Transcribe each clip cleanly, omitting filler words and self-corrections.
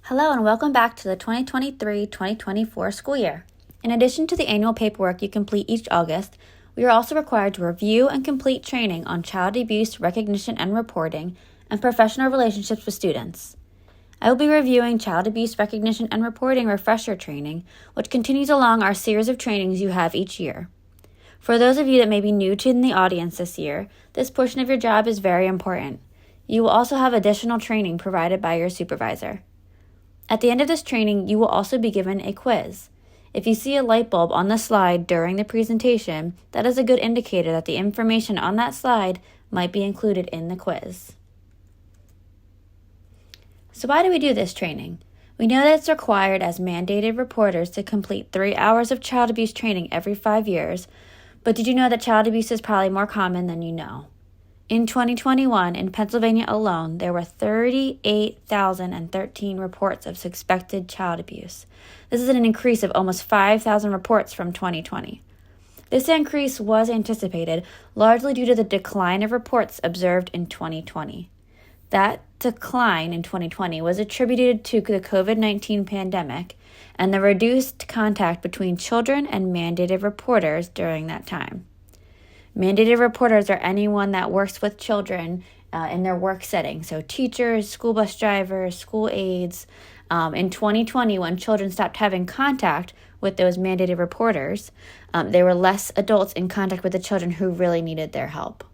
Hello and welcome back to the 2023-2024 school year. In addition to the annual paperwork you complete each August, we are also required to review and complete training on child abuse recognition and reporting and professional relationships with students. I will be reviewing child abuse recognition and reporting refresher training, which continues along our series of trainings you have each year. For those of you that may be new to the audience this year, this portion of your job is very important. You will also have additional training provided by your supervisor. At the end of this training, you will also be given a quiz. If you see a light bulb on the slide during the presentation, that is a good indicator that the information on that slide might be included in the quiz. So why do we do this training? We know that it's required as mandated reporters to complete 3 hours of child abuse training every 5 years, but did you know that child abuse is probably more common than you know? In 2021, in Pennsylvania alone, there were 38,013 reports of suspected child abuse. This is an increase of almost 5,000 reports from 2020. This increase was anticipated largely due to the decline of reports observed in 2020. That decline in 2020 was attributed to the COVID-19 pandemic and the reduced contact between children and mandated reporters during that time. Mandated reporters are anyone that works with children in their work setting, so teachers, school bus drivers, school aides. In 2020, when children stopped having contact with those mandated reporters, there were less adults in contact with the children who really needed their help.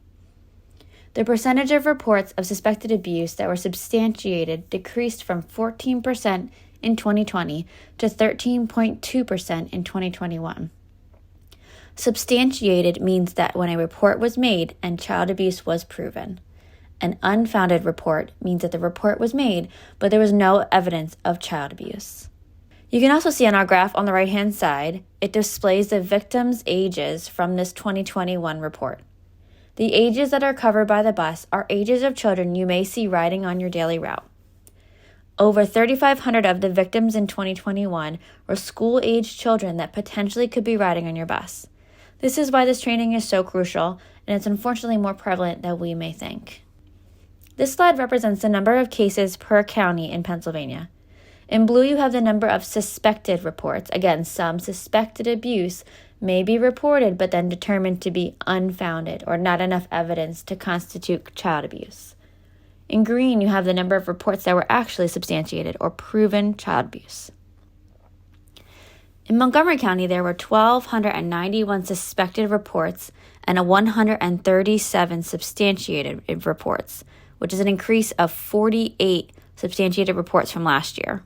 The percentage of reports of suspected abuse that were substantiated decreased from 14% in 2020 to 13.2% in 2021. Substantiated means that when a report was made and child abuse was proven. An unfounded report means that the report was made, but there was no evidence of child abuse. You can also see on our graph on the right-hand side, it displays the victims' ages from this 2021 report. The ages that are covered by the bus are ages of children you may see riding on your daily route. Over 3,500 of the victims in 2021 were school-aged children that potentially could be riding on your bus. This is why this training is so crucial, and it's unfortunately more prevalent than we may think. This slide represents the number of cases per county in Pennsylvania. In blue, you have the number of suspected reports. Again, some suspected abuse may be reported, but then determined to be unfounded or not enough evidence to constitute child abuse. In green, you have the number of reports that were actually substantiated or proven child abuse. In Montgomery County, there were 1,291 suspected reports and 137 substantiated reports, which is an increase of 48 substantiated reports from last year.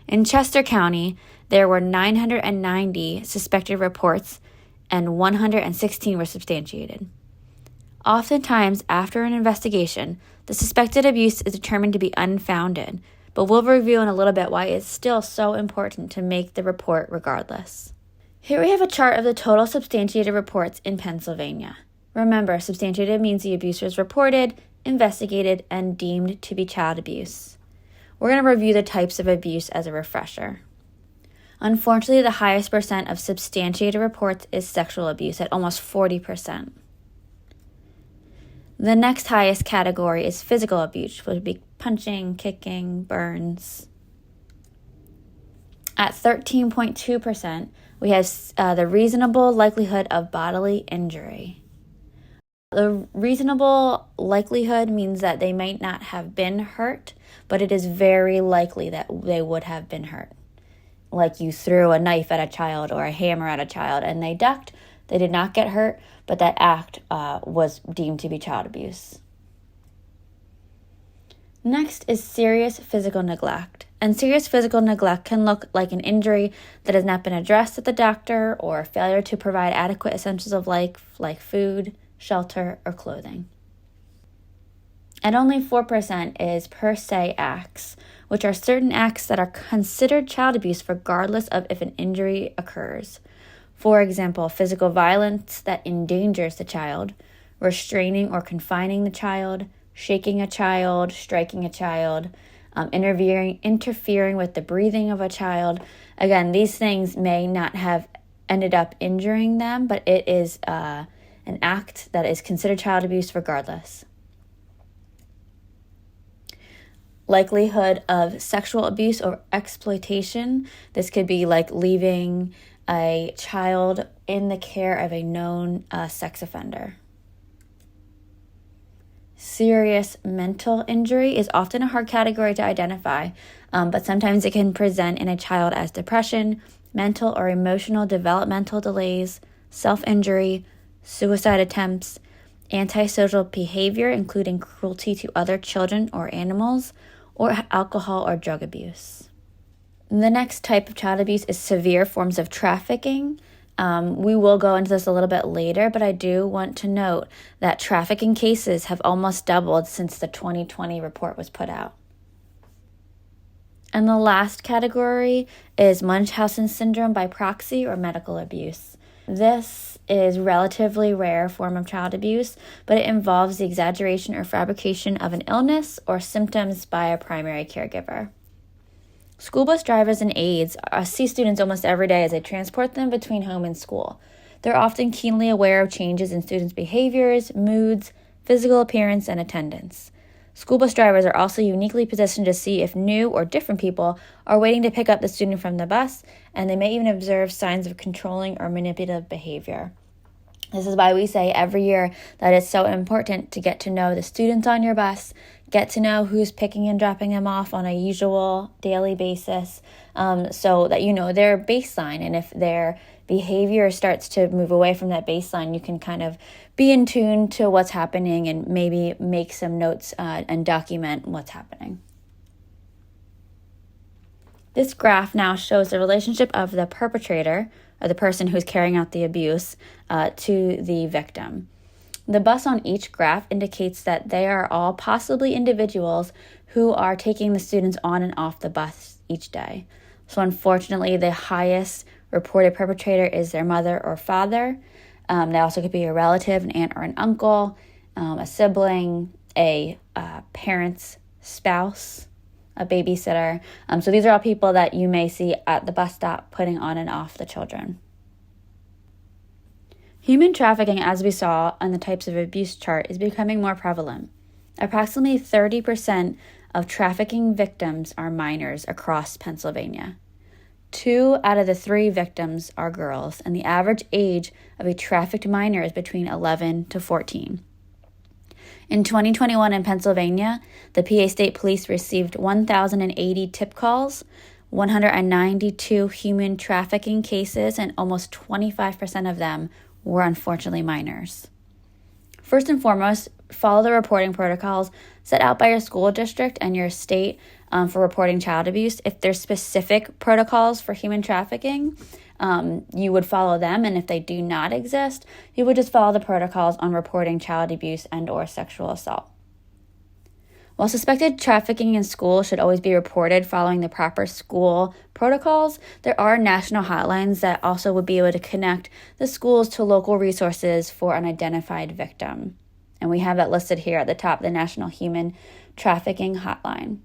In Chester County, there were 990 suspected reports and 116 were substantiated. Oftentimes, after an investigation, the suspected abuse is determined to be unfounded, but we'll review in a little bit why it's still so important to make the report regardless. Here we have a chart of the total substantiated reports in Pennsylvania. Remember, substantiated means the abuse was reported, investigated, and deemed to be child abuse. We're going to review the types of abuse as a refresher. Unfortunately, the highest percent of substantiated reports is sexual abuse at almost 40%. The next highest category is physical abuse, which would be punching, kicking, burns. At 13.2%, we have the reasonable likelihood of bodily injury. The reasonable likelihood means that they might not have been hurt, but it is very likely that they would have been hurt. Like you threw a knife at a child or a hammer at a child and they ducked. They did not get hurt, but that act was deemed to be child abuse. Next is serious physical neglect. And serious physical neglect can look like an injury that has not been addressed at the doctor or failure to provide adequate essentials of life like food, shelter, or clothing. And only 4% is per se acts, which are certain acts that are considered child abuse regardless of if an injury occurs. For example, physical violence that endangers the child, restraining or confining the child, shaking a child, striking a child, interfering with the breathing of a child. Again, these things may not have ended up injuring them, but it is an act that is considered child abuse regardless. likelihood of sexual abuse or exploitation. This could be like leaving a child in the care of a known sex offender. Serious mental injury is often a hard category to identify, but sometimes it can present in a child as depression, mental or emotional developmental delays, self-injury, suicide attempts, antisocial behavior, including cruelty to other children or animals, or alcohol or drug abuse. The next type of child abuse is severe forms of trafficking. We will go into this a little bit later, but I do want to note that trafficking cases have almost doubled since the 2020 report was put out. And the last category is Munchausen syndrome by proxy or medical abuse. This is relatively rare form of child abuse, but it involves the exaggeration or fabrication of an illness or symptoms by a primary caregiver. School bus drivers and aides see students almost every day as they transport them between home and school. They're often keenly aware of changes in students' behaviors, moods, physical appearance, and attendance. School bus drivers are also uniquely positioned to see if new or different people are waiting to pick up the student from the bus, and they may even observe signs of controlling or manipulative behavior. This is why we say every year that it's so important to get to know the students on your bus, get to know who's picking and dropping them off on a usual daily basis, so that you know their baseline. And if their behavior starts to move away from that baseline, you can kind of be in tune to what's happening and maybe make some notes and document what's happening. This graph now shows the relationship of the perpetrator, or the person who's carrying out the abuse, to the victim. The bus on each graph indicates that they are all possibly individuals who are taking the students on and off the bus each day. So unfortunately, the highest reported perpetrator is their mother or father. They also could be a relative, an aunt or an uncle, a sibling, a parent's spouse, a babysitter. So these are all people that you may see at the bus stop putting on and off the children. Human trafficking, as we saw on the types of abuse chart, is becoming more prevalent. Approximately 30% of trafficking victims are minors across Pennsylvania. 2 out of the 3 victims are girls, and the average age of a trafficked minor is between 11 to 14. In 2021 in Pennsylvania, the PA State Police received 1,080 tip calls, 192 human trafficking cases, and almost 25% of them were unfortunately minors. First and foremost, follow the reporting protocols set out by your school district and your state for reporting child abuse. If there's specific protocols for human trafficking, you would follow them, and if they do not exist, you would just follow the protocols on reporting child abuse and or sexual assault. While suspected trafficking in school should always be reported following the proper school protocols, there are national hotlines that also would be able to connect the schools to local resources for an identified victim. And we have that listed here at the top, the National Human Trafficking Hotline.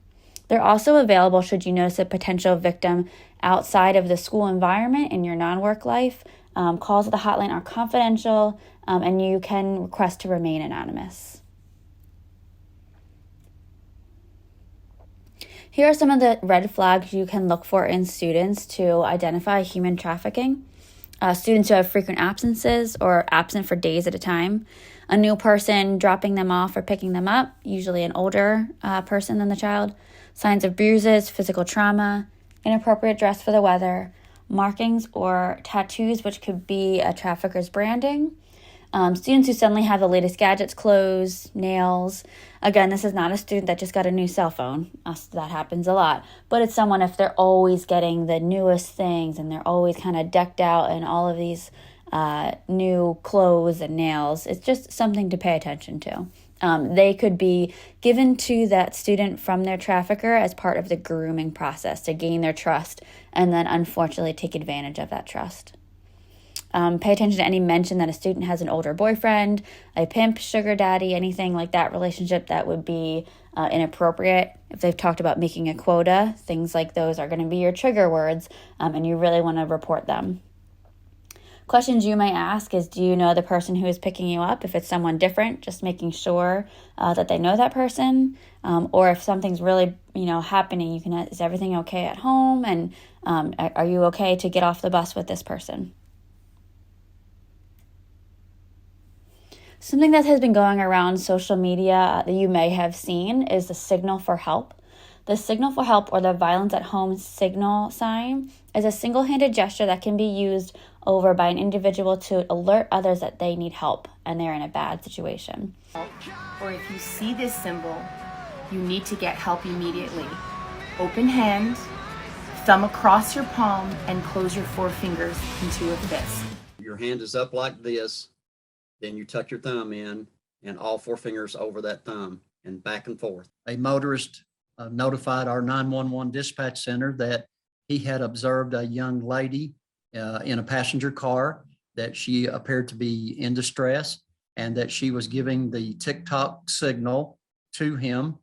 They're also available should you notice a potential victim outside of the school environment in your non-work life. Calls to the hotline are confidential, and you can request to remain anonymous. Here are some of the red flags you can look for in students to identify human trafficking. Students who have frequent absences or absent for days at a time. A new person dropping them off or picking them up, usually an older person than the child. Signs of bruises, physical trauma, inappropriate dress for the weather, markings or tattoos, which could be a trafficker's branding. Students who suddenly have the latest gadgets, clothes, nails. Again, this is not a student that just got a new cell phone. That happens a lot. But it's someone if they're always getting the newest things and they're always kind of decked out in all of these new clothes and nails. It's just something to pay attention to. They could be given to that student from their trafficker as part of the grooming process to gain their trust and then unfortunately take advantage of that trust. Pay attention to any mention that a student has an older boyfriend, a pimp, sugar daddy, anything like that relationship that would be inappropriate. If they've talked about making a quota, things like those are going to be your trigger words, and you really want to report them. Questions you might ask is, do you know the person who is picking you up? If it's someone different, just making sure that they know that person. Or if something's really, happening, you can ask, is everything okay at home? And are you okay to get off the bus with this person? Something that has been going around social media that you may have seen is the signal for help. The signal for help, or the violence at home signal sign, is a single-handed gesture that can be used over by an individual to alert others that they need help and they're in a bad situation. Or if you see this symbol, you need to get help immediately. Open hand, thumb across your palm, and close your four fingers into a fist. Your hand is up like this, then you tuck your thumb in and all four fingers over that thumb and back and forth. A motorist notified our 911 dispatch center that he had observed a young lady in a passenger car, that she appeared to be in distress, and that she was giving the TikTok signal to him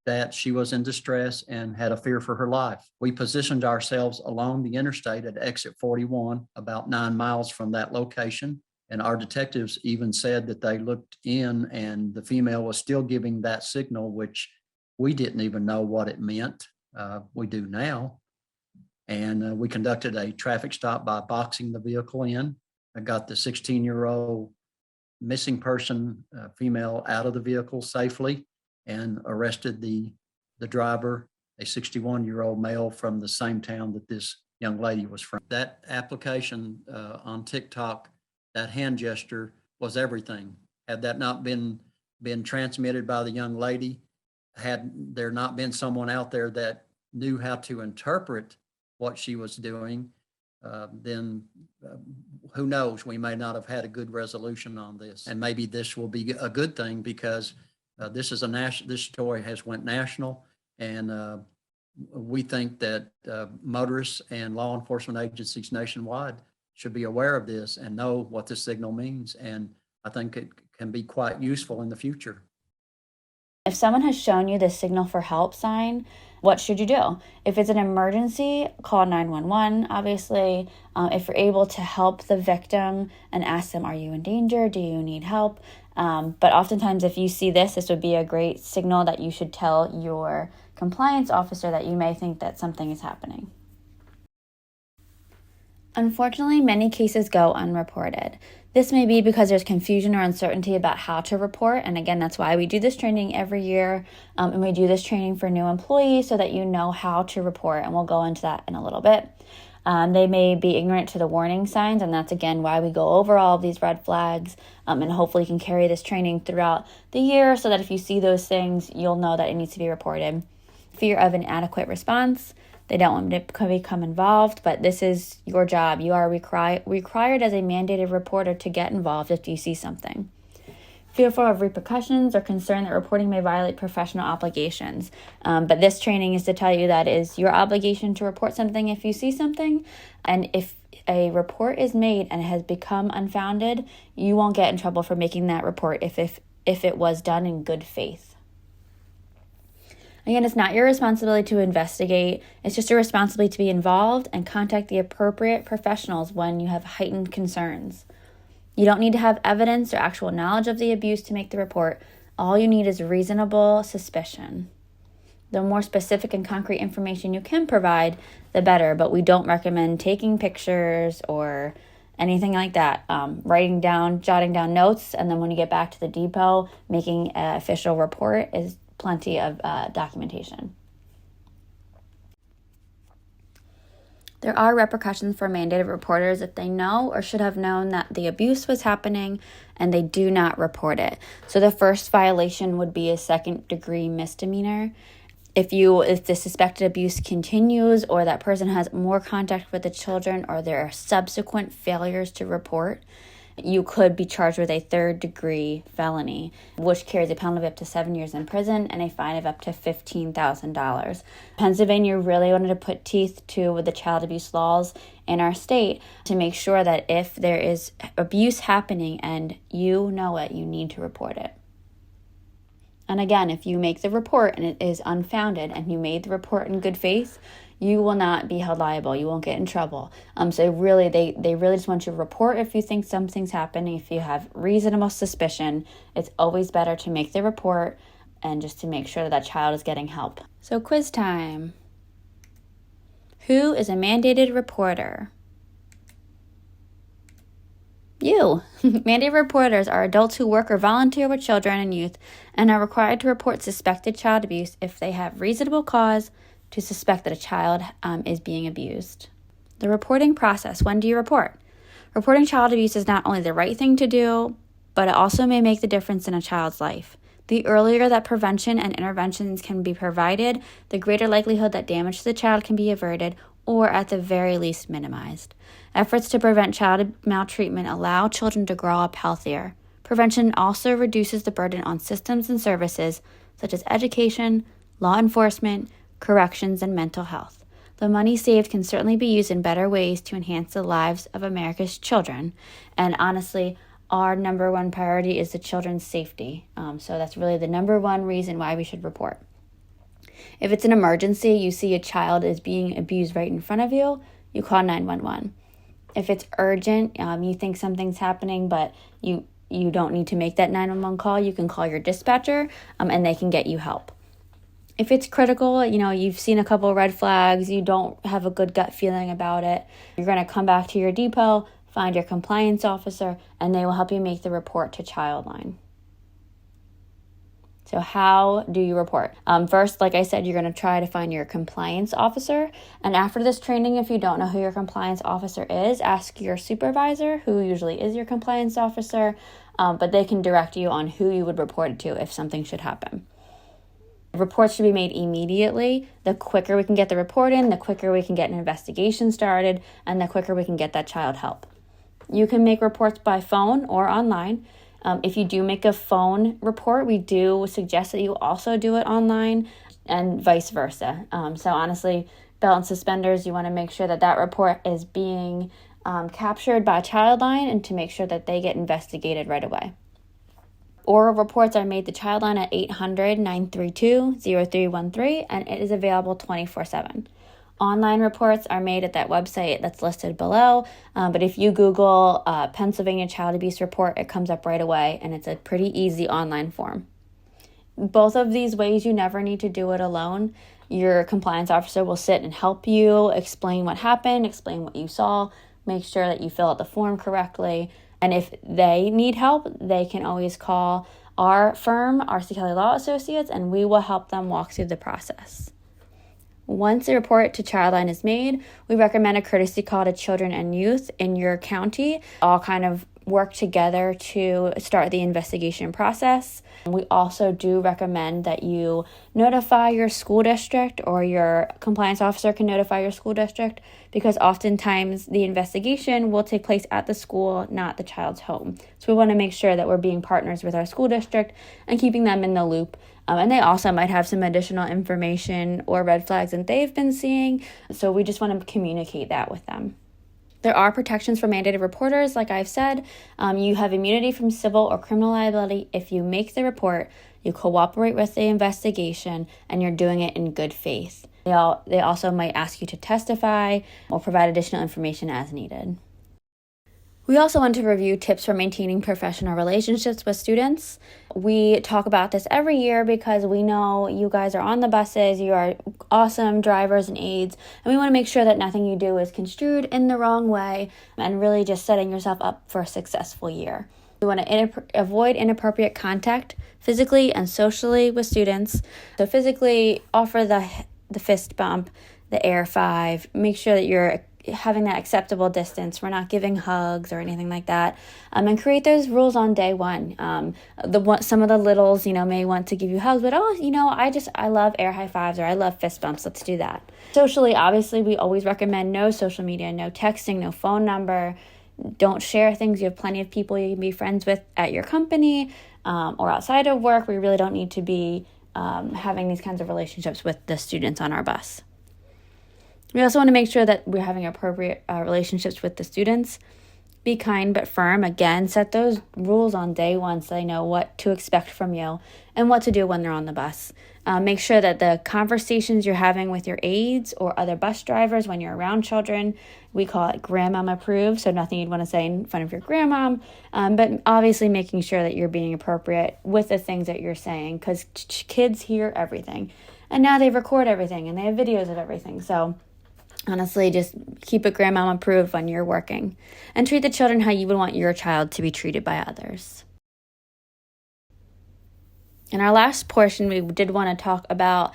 that she was in distress and had a fear for her life. We positioned ourselves along the interstate at exit 41, about 9 miles from that location. And our detectives even said that they looked in and the female was still giving that signal, which we didn't even know what it meant. We do now. And we conducted a traffic stop by boxing the vehicle in. I got the 16-year-old missing person female out of the vehicle safely and arrested the driver, a 61-year-old male from the same town that this young lady was from. That application on TikTok, that hand gesture was everything. Had that not been transmitted by the young lady, had there not been someone out there that knew how to interpret what she was doing, then who knows, we may not have had a good resolution on this. And maybe this will be a good thing, because this story has went national, and we think that motorists and law enforcement agencies nationwide should be aware of this and know what this signal means. And I think it can be quite useful in the future. If someone has shown you the signal for help sign, what should you do? If it's an emergency, call 911, obviously. If you're able to help the victim and ask them, are you in danger? Do you need help? But oftentimes, if you see this would be a great signal that you should tell your compliance officer that you may think that something is happening. Unfortunately, many cases go unreported. This may be because there's confusion or uncertainty about how to report. And again, that's why we do this training every year. And we do this training for new employees so that you know how to report. And we'll go into that in a little bit. They may be ignorant to the warning signs. And that's, again, why we go over all of these red flags. And hopefully you can carry this training throughout the year so that if you see those things, you'll know that it needs to be reported. Fear of inadequate response. They don't want to become involved, but this is your job. You are required as a mandated reporter to get involved if you see something. Fearful of repercussions or concerned that reporting may violate professional obligations. But this training is to tell you that it is your obligation to report something if you see something. And if a report is made and it has become unfounded, you won't get in trouble for making that report if it was done in good faith. Again, it's not your responsibility to investigate. It's just your responsibility to be involved and contact the appropriate professionals when you have heightened concerns. You don't need to have evidence or actual knowledge of the abuse to make the report. All you need is reasonable suspicion. The more specific and concrete information you can provide, the better, but we don't recommend taking pictures or anything like that. Jotting down notes, and then when you get back to the depot, making an official report is plenty of documentation. There are repercussions for mandated reporters if they know or should have known that the abuse was happening and they do not report it. So the first violation would be a second-degree misdemeanor. If the suspected abuse continues or that person has more contact with the children or there are subsequent failures to report, you could be charged with a third-degree felony, which carries a penalty of up to 7 years in prison and a fine of up to $15,000. Pennsylvania really wanted to put teeth to the child abuse laws in our state to make sure that if there is abuse happening and you know it, you need to report it. And again, if you make the report and it is unfounded and you made the report in good faith, you will not be held liable. You won't get in trouble. So really, they really just want you to report if you think something's happening. If you have reasonable suspicion, it's always better to make the report and just to make sure that child is getting help. So quiz time. Who is a mandated reporter? You. Mandated reporters are adults who work or volunteer with children and youth and are required to report suspected child abuse if they have reasonable cause to suspect that a child is being abused. The reporting process. When do you report? Reporting child abuse is not only the right thing to do, but it also may make the difference in a child's life. The earlier that prevention and interventions can be provided, the greater likelihood that damage to the child can be averted or at the very least minimized. Efforts to prevent child maltreatment allow children to grow up healthier. Prevention also reduces the burden on systems and services such as education, law enforcement, corrections, and mental health. The money saved can certainly be used in better ways to enhance the lives of America's children. And honestly, our number one priority is the children's safety. So that's really the number one reason why we should report. If it's an emergency, you see a child is being abused right in front of you, you call 911. If it's urgent, you think something's happening, but you don't need to make that 911 call, you can call your dispatcher and they can get you help. If it's critical, you've seen a couple of red flags, you don't have a good gut feeling about it, you're going to come back to your depot, find your compliance officer, and they will help you make the report to Childline. So how do you report? First, like I said, you're going to try to find your compliance officer. And after this training, if you don't know who your compliance officer is, ask your supervisor, who usually is your compliance officer, but they can direct you on who you would report it to if something should happen. Reports should be made immediately. The quicker we can get the report in, the quicker we can get an investigation started, and the quicker we can get that child help. You can make reports by phone or online. If you do make a phone report, we do suggest that you also do it online and vice versa. So honestly, belt and suspenders, you want to make sure that that report is being captured by Childline and to make sure that they get investigated right away. Oral reports are made to Childline at 800-932-0313, and it is available 24/7. Online reports are made at that website that's listed below, but if you Google Pennsylvania Child Abuse Report, it comes up right away, and it's a pretty easy online form. Both of these ways, you never need to do it alone. Your compliance officer will sit and help you explain what happened, explain what you saw, make sure that you fill out the form correctly. And if they need help, they can always call our firm, R.C. Kelly Law Associates, and we will help them walk through the process. Once a report to Childline is made, we recommend a courtesy call to children and youth in your county. All kind of work together to start the investigation process. We also do recommend that you notify your school district, or your compliance officer can notify your school district, because oftentimes the investigation will take place at the school, not the child's home. So we want to make sure that we're being partners with our school district and keeping them in the loop. And they also might have some additional information or red flags that they've been seeing. So we just want to communicate that with them. There are protections for mandated reporters, like I've said. You have immunity from civil or criminal liability if you make the report, you cooperate with the investigation, and you're doing it in good faith. They also might ask you to testify or provide additional information as needed. We also want to review tips for maintaining professional relationships with students. We talk about this every year because we know you guys are on the buses, you are awesome drivers and aides, and we want to make sure that nothing you do is construed in the wrong way and really just setting yourself up for a successful year. We want to avoid inappropriate contact physically and socially with students. So physically, offer the fist bump, the air five, make sure that you're having that acceptable distance. We're not giving hugs or anything like that. And create those rules on day one. Some of the littles, may want to give you hugs, but I love air high fives, or I love fist bumps. Let's do that. Socially, obviously, we always recommend no social media, no texting, no phone number. Don't share things. You have plenty of people you can be friends with at your company or outside of work. We really don't need to be having these kinds of relationships with the students on our bus. We also want to make sure that we're having appropriate relationships with the students. Be kind but firm. Again, set those rules on day one so they know what to expect from you and what to do when they're on the bus. Make sure that the conversations you're having with your aides or other bus drivers when you're around children, we call it grandmom approved, so nothing you'd want to say in front of your grandmom, but obviously making sure that you're being appropriate with the things that you're saying, because kids hear everything. And now they record everything and they have videos of everything. So honestly, just keep it grandmom approved when you're working. And treat the children how you would want your child to be treated by others. In our last portion, we did want to talk about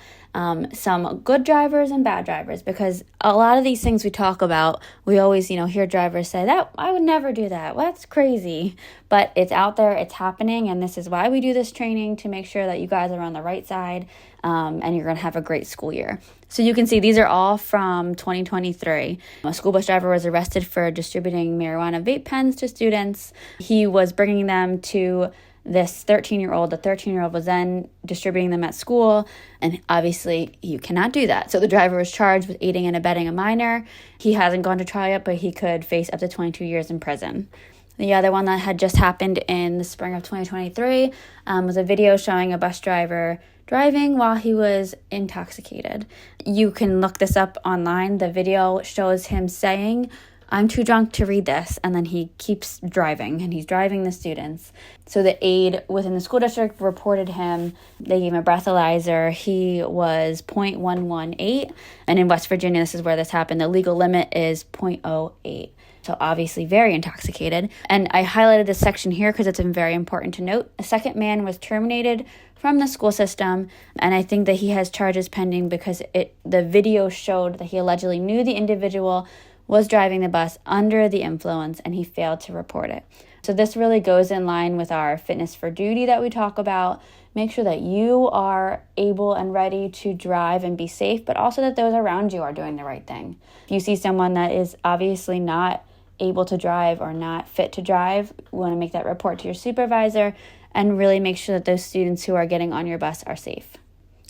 some good drivers and bad drivers, because a lot of these things we talk about, we always, hear drivers say that I would never do that. Well, that's crazy, but it's out there, it's happening, and this is why we do this training, to make sure that you guys are on the right side and you're going to have a great school year. So you can see these are all from 2023. A school bus driver was arrested for distributing marijuana vape pens to students. He was bringing them to this 13-year-old. The 13-year-old was then distributing them at school, and obviously you cannot do that. So the driver was charged with aiding and abetting a minor. He hasn't gone to trial yet, but he could face up to 22 years in prison. The other one that had just happened in the spring of 2023 was a video showing a bus driver driving while he was intoxicated. You can look this up online. The video shows him saying, "I'm too drunk to read this," and then he keeps driving, and he's driving the students. So the aide within the school district reported him. They gave him a breathalyzer. He was 0.118, and in West Virginia, this is where this happened, the legal limit is 0.08. So obviously very intoxicated. And I highlighted this section here because it's very important to note. A second man was terminated from the school system, and I think that he has charges pending because the video showed that he allegedly knew the individual was driving the bus under the influence, and he failed to report it. So this really goes in line with our fitness for duty that we talk about. Make sure that you are able and ready to drive and be safe, but also that those around you are doing the right thing. If you see someone that is obviously not able to drive or not fit to drive, you want to make that report to your supervisor and really make sure that those students who are getting on your bus are safe.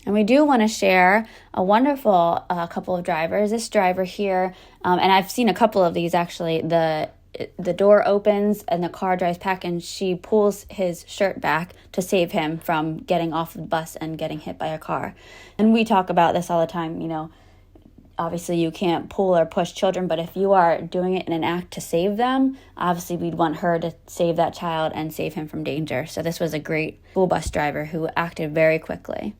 And we do want to share a wonderful couple of drivers. This driver here, and I've seen a couple of these actually, the door opens and the car drives back, and she pulls his shirt back to save him from getting off the bus and getting hit by a car. And we talk about this all the time, obviously you can't pull or push children, but if you are doing it in an act to save them, obviously we'd want her to save that child and save him from danger. So this was a great school bus driver who acted very quickly.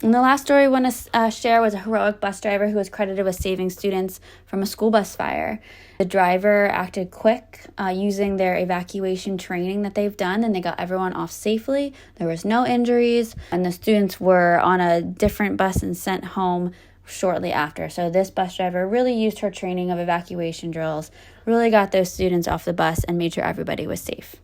And the last story I want to share was a heroic bus driver who was credited with saving students from a school bus fire. The driver acted quick using their evacuation training that they've done, and they got everyone off safely. There was no injuries, and the students were on a different bus and sent home shortly after. So this bus driver really used her training of evacuation drills, really got those students off the bus and made sure everybody was safe.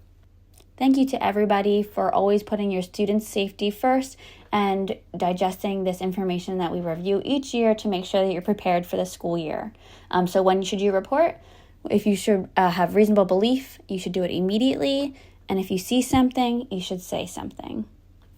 Thank you to everybody for always putting your students' safety first and digesting this information that we review each year to make sure that you're prepared for the school year. So when should you report? If you should have reasonable belief, you should do it immediately. And if you see something, you should say something.